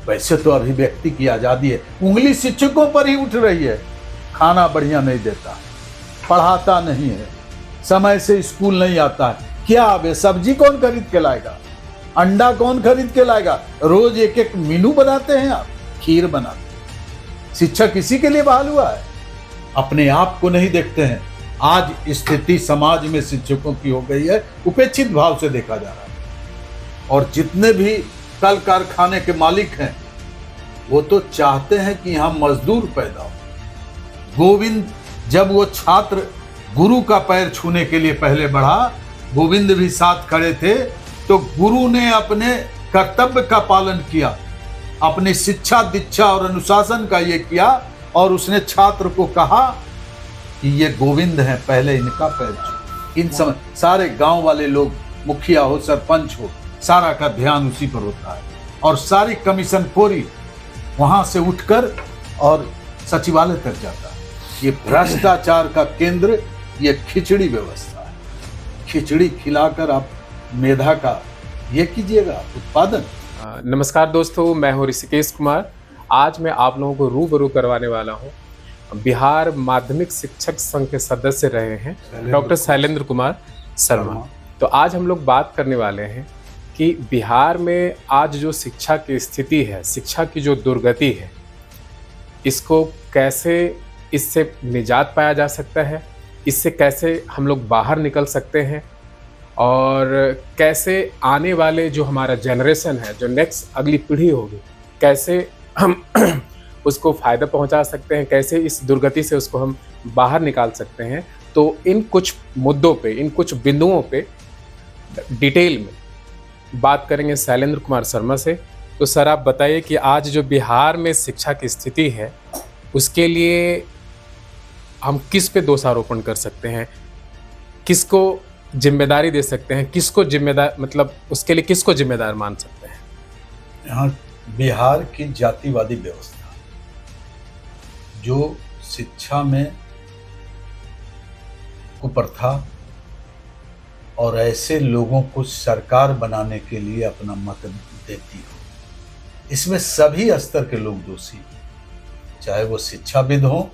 वैसे तो अभिव्यक्ति की आजादी है, उंगली शिक्षकों पर ही उठ रही है। खाना बढ़िया नहीं देता, पढ़ाता नहीं है, समय से स्कूल नहीं आता है। क्या अब सब्जी कौन खरीद के लाएगा, अंडा कौन खरीद के लाएगा? रोज एक एक मेनू बनाते हैं आप, खीर बनाते हैं। शिक्षक इसी के लिए बहाल हुआ है, अपने आप को नहीं देखते हैं। आज स्थिति समाज में शिक्षकों की हो गई है, उपेक्षित भाव से देखा जा रहा है। और जितने भी कल कारखाने के मालिक हैं, वो तो चाहते हैं कि यहां मजदूर पैदा हो। गोविंद जब वो छात्र गुरु का पैर छूने के लिए पहले बढ़ा, गोविंद भी साथ खड़े थे, तो गुरु ने अपने कर्तव्य का पालन किया, अपनी शिक्षा दीक्षा और अनुशासन का ये किया, और उसने छात्र को कहा कि ये गोविंद हैं, पहले इनका पैर छू। इन समय सारे गांव वाले लोग, मुखिया हो सरपंच हो, सारा का ध्यान उसी पर होता है, और सारी कमीशन खोरी वहां से उठकर और सचिवालय तक जाता है। ये भ्रष्टाचार का केंद्र, ये खिचड़ी व्यवस्था है। खिचड़ी खिलाकर आप मेधा का ये कीजिएगा उत्पादन। नमस्कार दोस्तों, मैं हूं ऋषिकेश कुमार। आज मैं आप लोगों को रूबरू करवाने वाला हूं बिहार माध्यमिक शिक्षक संघ के सदस्य रहे हैं डॉक्टर शैलेंद्र कुमार शर्मा। तो आज हम लोग बात करने वाले हैं कि बिहार में आज जो शिक्षा की स्थिति है, शिक्षा की जो दुर्गति है, इसको कैसे, इससे निजात पाया जा सकता है, इससे कैसे हम लोग बाहर निकल सकते हैं, और कैसे आने वाले जो हमारा जनरेशन है, जो नेक्स्ट अगली पीढ़ी होगी, कैसे हम उसको फ़ायदा पहुंचा सकते हैं, कैसे इस दुर्गति से उसको हम बाहर निकाल सकते हैं। तो इन कुछ मुद्दों पे, इन कुछ बिंदुओं पे डिटेल में बात करेंगे शैलेंद्र कुमार शर्मा से। तो सर, आप बताइए कि आज जो बिहार में शिक्षा की स्थिति है, उसके लिए हम किस पे दोषारोपण कर सकते हैं, किसको जिम्मेदारी दे सकते हैं, किसको जिम्मेदार, मतलब उसके लिए किसको जिम्मेदार मान सकते हैं? यहाँ बिहार की जातिवादी व्यवस्था, जो शिक्षा में कुप्रथा और ऐसे लोगों को सरकार बनाने के लिए अपना मत देती हो, इसमें सभी स्तर के लोग दोषी, चाहे वो शिक्षाविद हो,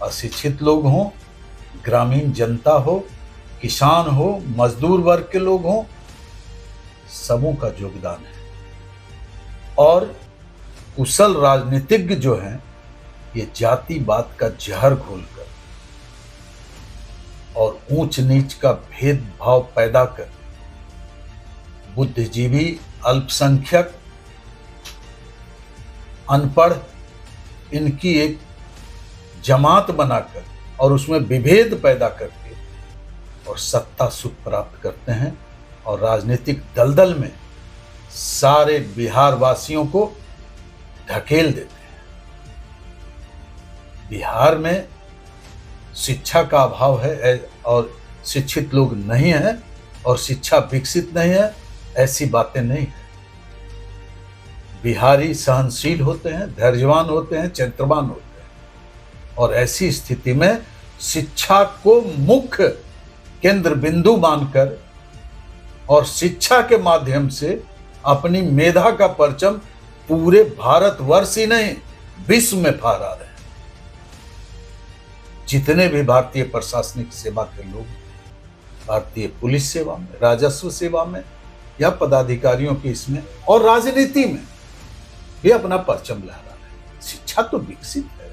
अशिक्षित लोग हों, ग्रामीण जनता हो, किसान हो, मजदूर वर्ग के लोग हों, सबों का योगदान है। और कुशल राजनीतिज्ञ जो हैं, ये जातिवाद का जहर घोलकर और ऊंच नीच का भेदभाव पैदा कर बुद्धिजीवी, अल्पसंख्यक, अनपढ़, इनकी एक जमात बनाकर और उसमें विभेद पैदा करके और सत्ता सुख प्राप्त करते हैं, और राजनीतिक दलदल में सारे बिहार वासियों को ढकेल देते हैं। बिहार में शिक्षा का अभाव है और शिक्षित लोग नहीं हैं, और शिक्षा विकसित नहीं है, ऐसी बातें नहीं है। बिहारी सहनशील होते हैं, धैर्यवान होते हैं, चरित्रवान होते हैं, और ऐसी स्थिति में शिक्षा को मुख्य केंद्र बिंदु मानकर और शिक्षा के माध्यम से अपनी मेधा का परचम पूरे भारतवर्ष ही नहीं, विश्व में फहरा रहे हैं। जितने भी भारतीय प्रशासनिक सेवा के लोग, भारतीय पुलिस सेवा में, राजस्व सेवा में, या पदाधिकारियों की इसमें और राजनीति में भी अपना परचम लहरा रहे हैं। शिक्षा तो विकसित है,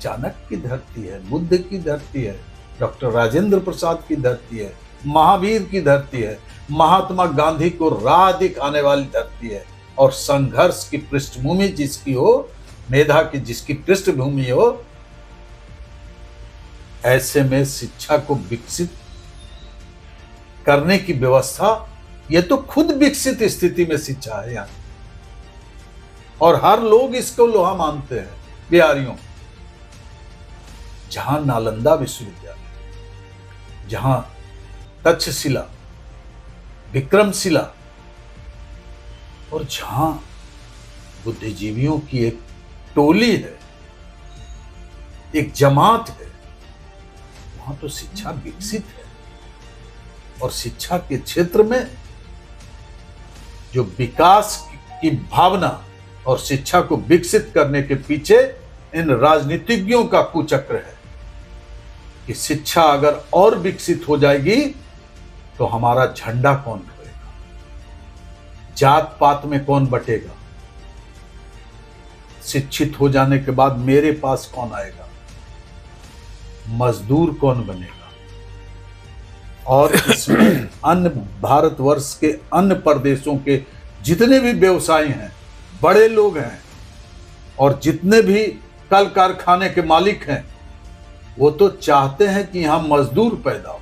चाणक्य की धरती है, बुद्ध की धरती है, डॉक्टर राजेंद्र प्रसाद की धरती है, महावीर की धरती है, महात्मा गांधी को राह दिखाने वाली धरती है, और संघर्ष की पृष्ठभूमि जिसकी हो, मेधा की जिसकी पृष्ठभूमि हो, ऐसे में शिक्षा को विकसित करने की व्यवस्था, ये तो खुद विकसित स्थिति में शिक्षा है यहाँ, और हर लोग इसको लोहा मानते हैं। बिहारियों, जहां नालंदा विश्वविद्यालय, जहां तक्षशिला, विक्रमशिला, और जहां बुद्धिजीवियों की एक टोली है, एक जमात है, वहां तो शिक्षा विकसित है। और शिक्षा के क्षेत्र में जो विकास की भावना और शिक्षा को विकसित करने के पीछे इन राजनीतिज्ञों का कुचक्र है कि शिक्षा अगर और विकसित हो जाएगी तो हमारा झंडा कौन ढोएगा, जात पात में कौन बटेगा, शिक्षित हो जाने के बाद मेरे पास कौन आएगा, मजदूर कौन बनेगा। और इसमें अन्य भारतवर्ष के अन्य प्रदेशों के जितने भी व्यवसायी हैं, बड़े लोग हैं और जितने भी कल कारखाने के मालिक हैं, वो तो चाहते हैं कि यहां मजदूर पैदा हो।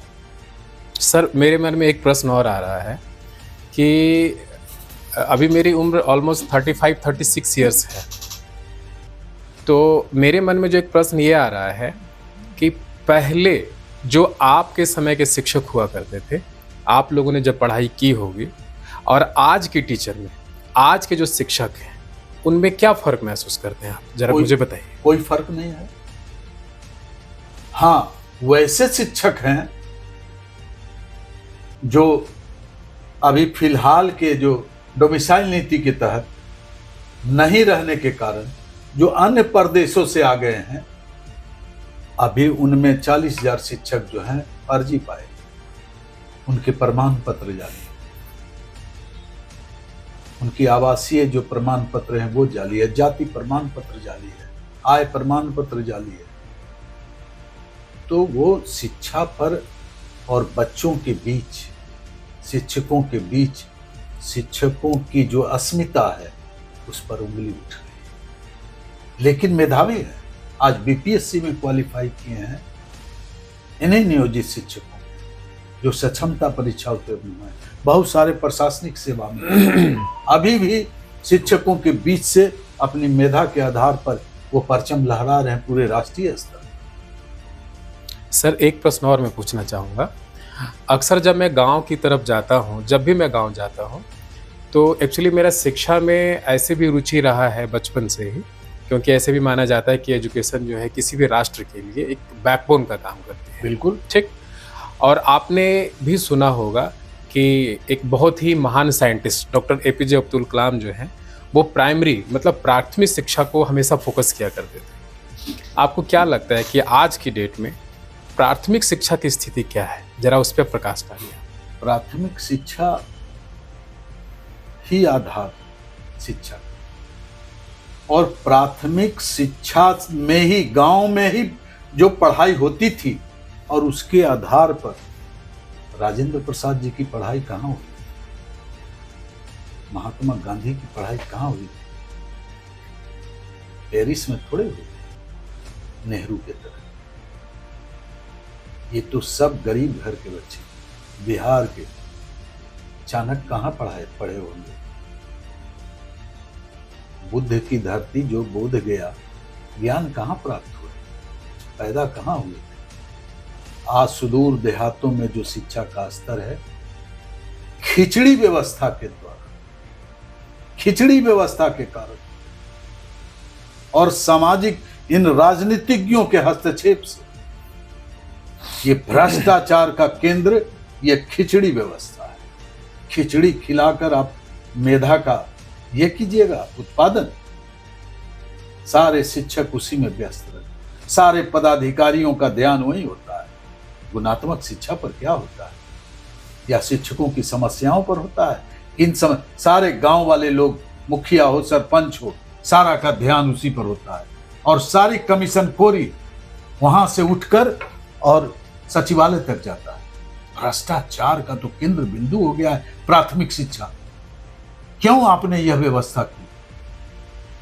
सर, मेरे मन में एक प्रश्न और आ रहा है कि अभी मेरी उम्र ऑलमोस्ट 35-36 ईयर्स है, तो मेरे मन में जो एक प्रश्न ये आ रहा है कि पहले जो आपके समय के शिक्षक हुआ करते थे, आप लोगों ने जब पढ़ाई की होगी, और आज की टीचर में, आज के जो शिक्षक हैं, उनमें क्या फर्क महसूस करते हैं आप, जरा मुझे बताइए। कोई फर्क नहीं है। हाँ, वैसे शिक्षक हैं जो अभी फिलहाल के जो डोमिसाइल नीति के तहत नहीं रहने के कारण जो अन्य प्रदेशों से आ गए हैं, अभी उनमें 40,000 शिक्षक जो हैं फर्जी पाए, उनके प्रमाण पत्र जाली, उनकी आवासीय जो प्रमाण पत्र हैं वो जाली है, जाति प्रमाण पत्र जाली है, आय प्रमाण पत्र जाली है। तो वो शिक्षा पर और बच्चों के बीच, शिक्षकों के बीच, शिक्षकों की जो अस्मिता है उस पर उंगली उठ रही। लेकिन मेधावी है, आज बीपीएससी में क्वालिफाई किए हैं, इन्हीं नियोजित शिक्षकों जो सक्षमता परीक्षा उत्तीर्ण हुए, बहुत सारे प्रशासनिक सेवा में अभी भी शिक्षकों के बीच से अपनी मेधा के आधार पर वो परचम लहरा रहे हैं पूरे राष्ट्रीय स्तर। सर, एक प्रश्न और मैं पूछना चाहूँगा। अक्सर जब मैं गांव की तरफ जाता हूँ, जब भी मैं गांव जाता हूँ, तो एक्चुअली मेरा शिक्षा में ऐसे भी रुचि रहा है बचपन से ही, क्योंकि ऐसे भी माना जाता है कि एजुकेशन जो है किसी भी राष्ट्र के लिए एक बैकबोन का काम करती है। बिल्कुल ठीक। और आपने भी सुना होगा कि एक बहुत ही महान scientist doctor APJ Abdul Kalam जो हैं, वो प्राइमरी मतलब प्राथमिक शिक्षा को हमेशा फोकस किया करते थे। आपको क्या लगता है कि आज की डेट में प्राथमिक शिक्षा की स्थिति क्या है, जरा उस पर प्रकाश डालिए। प्राथमिक शिक्षा ही आधार शिक्षा, और प्राथमिक शिक्षा में ही, गांव में ही जो पढ़ाई होती थी, और उसके आधार पर राजेंद्र प्रसाद जी की पढ़ाई कहाँ हुई, महात्मा गांधी की पढ़ाई कहाँ हुई, पेरिस में थोड़े हुई, नेहरू के तरह। ये तो सब गरीब घर के बच्चे, बिहार के, चाणक्य कहाँ पढ़े होंगे। बुद्ध की धरती जो बोध गया, ज्ञान कहाँ प्राप्त हुए, पैदा कहाँ हुए। आज सुदूर देहातों में जो शिक्षा का स्तर है, खिचड़ी व्यवस्था के द्वारा, खिचड़ी व्यवस्था के कारण और सामाजिक इन राजनीतिज्ञों के हस्तक्षेप से, ये भ्रष्टाचार का केंद्र ये खिचड़ी व्यवस्था है। खिचड़ी खिलाकर आप मेधा का ये कीजिएगा उत्पादन, सारे शिक्षक उसी में व्यस्त रहते, सारे पदाधिकारियों का ध्यान वही होता है। गुणात्मक शिक्षा पर क्या होता है, या शिक्षकों की समस्याओं पर होता है। इन सारे गांव वाले लोग, मुखिया हो, सरपंच हो, सारा का ध्यान उसी पर होता है, और सारी कमीशन खोरी वहां से उठकर और सचिवालय तक जाता है। भ्रष्टाचार का तो केंद्र बिंदु हो गया है प्राथमिक शिक्षा। क्यों आपने यह व्यवस्था की?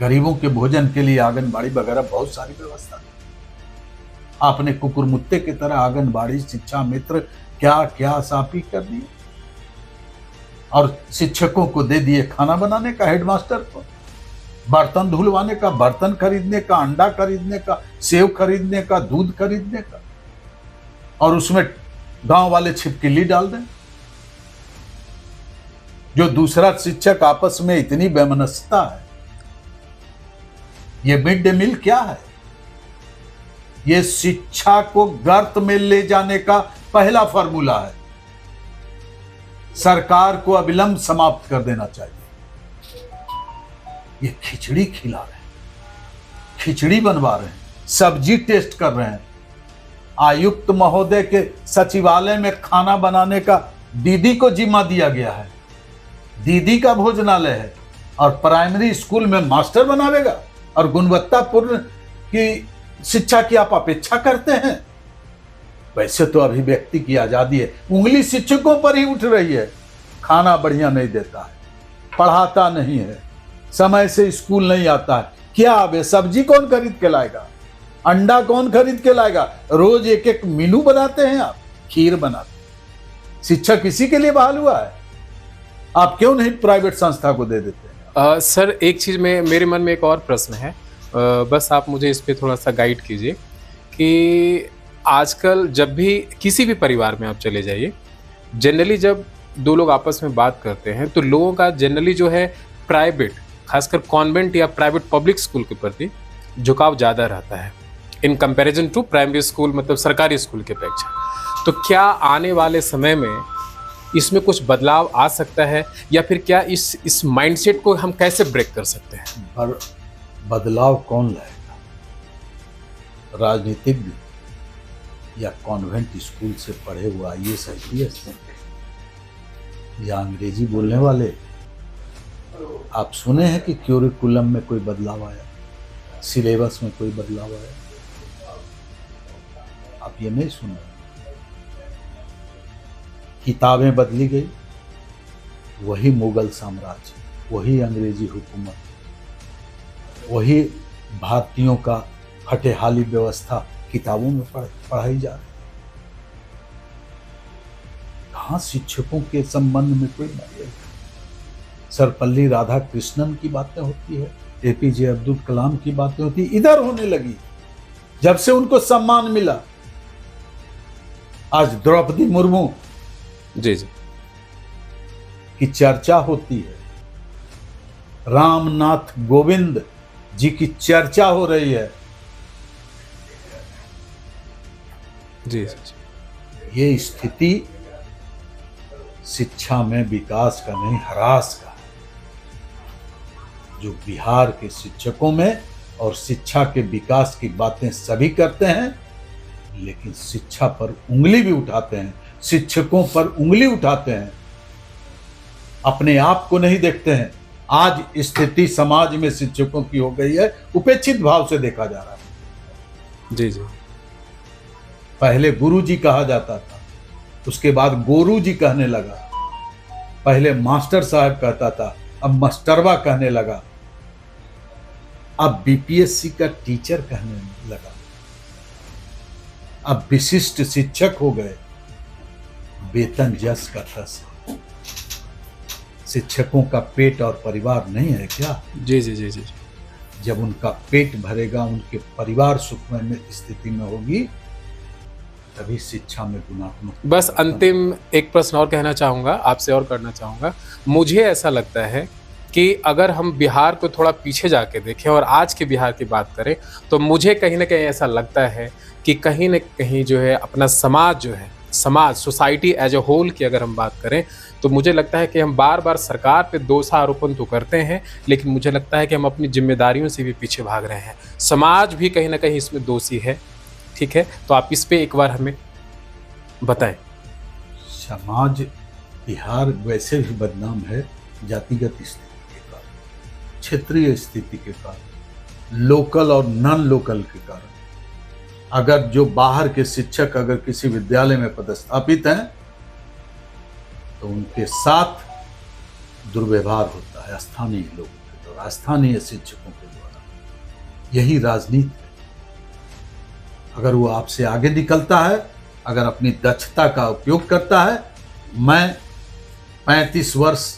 गरीबों के भोजन के लिए आंगनबाड़ी वगैरह बहुत सारी व्यवस्था की। आपने कुकुरमुत्ते की तरह आंगनबाड़ी, शिक्षा मित्र, क्या क्या साफी कर दी, और शिक्षकों को दे दिए खाना बनाने का, हेडमास्टर को बर्तन धुलवाने का, बर्तन खरीदने का, अंडा खरीदने का, सेव खरीदने का, दूध खरीदने का, और उसमें गांव वाले छिपकली डाल दें। जो दूसरा शिक्षक आपस में इतनी वैमनस्यता है। ये मिड डे मील क्या है? ये शिक्षा को गर्त में ले जाने का पहला फॉर्मूला है। सरकार को अविलंब समाप्त कर देना चाहिए। ये खिचड़ी खिला रहे हैं, खिचड़ी बनवा रहे हैं, सब्जी टेस्ट कर रहे हैं। आयुक्त महोदय के सचिवालय में खाना बनाने का दीदी को जिम्मा दिया गया है, दीदी का भोजनालय है, और प्राइमरी स्कूल में मास्टर बनावेगा और गुणवत्तापूर्ण की शिक्षा की आप अपेक्षा करते हैं। वैसे तो अभिव्यक्ति की आजादी है, उंगली शिक्षकों पर ही उठ रही है। खाना बढ़िया नहीं देता है, पढ़ाता नहीं है, समय से स्कूल नहीं आता है। क्या अब सब्जी कौन खरीद के लाएगा, अंडा कौन खरीद के लाएगा? रोज एक एक मेनू बनाते हैं आप, खीर बनाते हैं। शिक्षक इसी के लिए बहाल हुआ है, आप क्यों नहीं प्राइवेट संस्था को दे देते हैं? सर एक चीज़ में मेरे मन में एक और प्रश्न है, बस आप मुझे इस पे थोड़ा सा गाइड कीजिए कि आजकल जब भी किसी भी परिवार में आप चले जाइए, जनरली जब दो लोग आपस में बात करते हैं तो लोगों का जनरली जो है प्राइवेट, खासकर कॉन्वेंट या प्राइवेट पब्लिक स्कूल के प्रति झुकाव ज़्यादा रहता है in comparison to primary school, मतलब सरकारी स्कूल की अपेक्षा। तो क्या आने वाले समय में इसमें कुछ बदलाव आ सकता है, या फिर क्या इस माइंडसेट को हम कैसे ब्रेक कर सकते हैं? पर बदलाव कौन लाएगा? राजनीतिज्ञ या कॉन्वेंट स्कूल से पढ़े हुए IAS IPS या अंग्रेजी बोलने वाले? आप सुने हैं कि क्यूरिकुलम में कोई बदलाव आया, सिलेबस में कोई बदलाव आया? आप ये नहीं सुने। किताबें बदली गई, वही मुगल साम्राज्य, वही अंग्रेजी हुकूमत, वही भारतीयों का फटेहाली व्यवस्था किताबों में पढ़ाई जा रही। कहाँ शिक्षकों के संबंध में कोई नहीं। सर्वपल्ली राधाकृष्णन की बातें होती है, APJ अब्दुल कलाम की बातें होती, इधर होने लगी जब से उनको सम्मान मिला। आज द्रौपदी मुर्मू जी की चर्चा होती है, रामनाथ कोविंद जी की चर्चा हो रही है। जी। ये स्थिति शिक्षा में विकास का नहीं, ह्रास का है, जो बिहार के शिक्षकों में, और शिक्षा के विकास की बातें सभी करते हैं, लेकिन शिक्षा पर उंगली भी उठाते हैं, शिक्षकों पर उंगली उठाते हैं, अपने आप को नहीं देखते हैं। आज स्थिति समाज में शिक्षकों की हो गई है, उपेक्षित भाव से देखा जा रहा है। जी जी। पहले गुरु जी कहा जाता था, उसके बाद गोरू जी कहने लगा, पहले मास्टर साहब कहता था, अब मास्टरवा कहने लगा, अब BPSC का टीचर कहने लगा, अब विशिष्ट शिक्षक हो गए। वेतन जस का तस। शिक्षकों का पेट और परिवार नहीं है क्या? जी जी जी जी। जब उनका पेट भरेगा, उनके परिवार सुखमय स्थिति में होगी, तभी शिक्षा में गुणात्मक। बस अंतिम एक प्रश्न और कहना चाहूँगा आपसे, और करना चाहूँगा। मुझे ऐसा लगता है कि अगर हम बिहार को थोड़ा पीछे जाके देखें और आज के बिहार की बात करें, तो मुझे कहीं ना कहीं ऐसा लगता है कि कहीं ना कहीं जो है अपना समाज जो है, समाज सोसाइटी एज ए होल की अगर हम बात करें, तो मुझे लगता है कि हम बार बार सरकार पे दोषारोपण तो करते हैं, लेकिन मुझे लगता है कि हम अपनी जिम्मेदारियों से भी पीछे भाग रहे हैं। समाज भी कहीं ना कहीं इसमें दोषी है। ठीक है, तो आप इस पे एक बार हमें बताएं। समाज बिहार वैसे भी बदनाम है, जातिगत स्थिति के कारण, क्षेत्रीय स्थिति के कारण, लोकल और नॉन लोकल के कारण। अगर जो बाहर के शिक्षक अगर किसी विद्यालय में पदस्थापित हैं, तो उनके साथ दुर्व्यवहार होता है स्थानीय लोगों के द्वारा, स्थानीय शिक्षकों के द्वारा। यही राजनीति है। अगर वो आपसे आगे निकलता है, अगर अपनी दक्षता का उपयोग करता है। मैं 35 वर्ष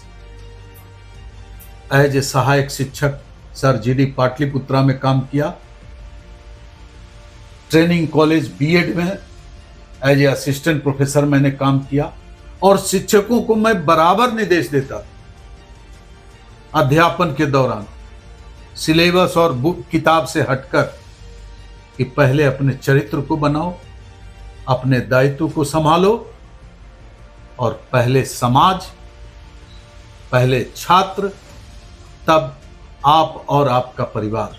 एज ए सहायक शिक्षक सर GD पाटलिपुत्रा में काम किया, ट्रेनिंग कॉलेज BEd में एज ए असिस्टेंट प्रोफेसर मैंने काम किया, और शिक्षकों को मैं बराबर निर्देश देता था अध्यापन के दौरान, सिलेबस और बुक किताब से हटकर, कि पहले अपने चरित्र को बनाओ, अपने दायित्व को संभालो, और पहले समाज, पहले छात्र, तब आप और आपका परिवार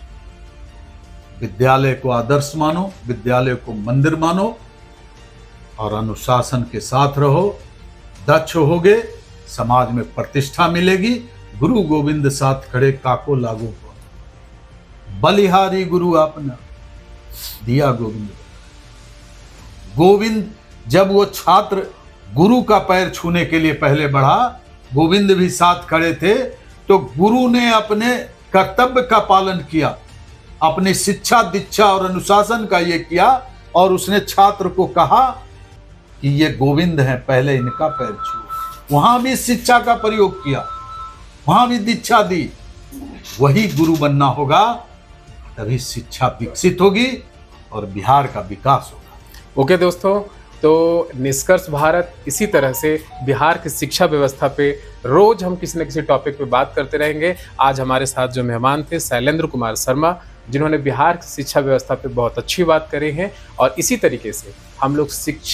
विद्यालय को आदर्श मानो, विद्यालय को मंदिर मानो और अनुशासन के साथ रहो। दक्ष होगे, समाज में प्रतिष्ठा मिलेगी। गुरु गोविंद साथ खड़े काको लागू को, बलिहारी गुरु आपने दिया गोविंद। गोविंद जब वो छात्र गुरु का पैर छूने के लिए पहले बढ़ा, गोविंद भी साथ खड़े थे, तो गुरु ने अपने कर्तव्य का पालन किया, अपनी शिक्षा दीक्षा और अनुशासन का ये किया, और उसने छात्र को कहा कि ये गोविंद हैं, पहले इनका पैर छुओ। वहां भी शिक्षा का प्रयोग किया, वहां भी दीक्षा दी। वही गुरु बनना होगा, तभी शिक्षा विकसित होगी और बिहार का विकास होगा। ओके दोस्तों, तो निष्कर्ष भारत इसी तरह से बिहार की शिक्षा व्यवस्था पे रोज हम किसी न किसी टॉपिक पे बात करते रहेंगे। आज हमारे साथ जो मेहमान थे शैलेंद्र कुमार शर्मा, जिन्होंने बिहार की शिक्षा व्यवस्था पे बहुत अच्छी बात करी है, और इसी तरीके से हम लोग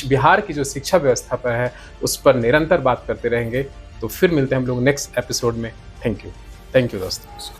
बिहार की जो शिक्षा व्यवस्था पर है उस पर निरंतर बात करते रहेंगे। तो फिर मिलते हैं हम लोग नेक्स्ट एपिसोड में। थैंक यू दोस्तों।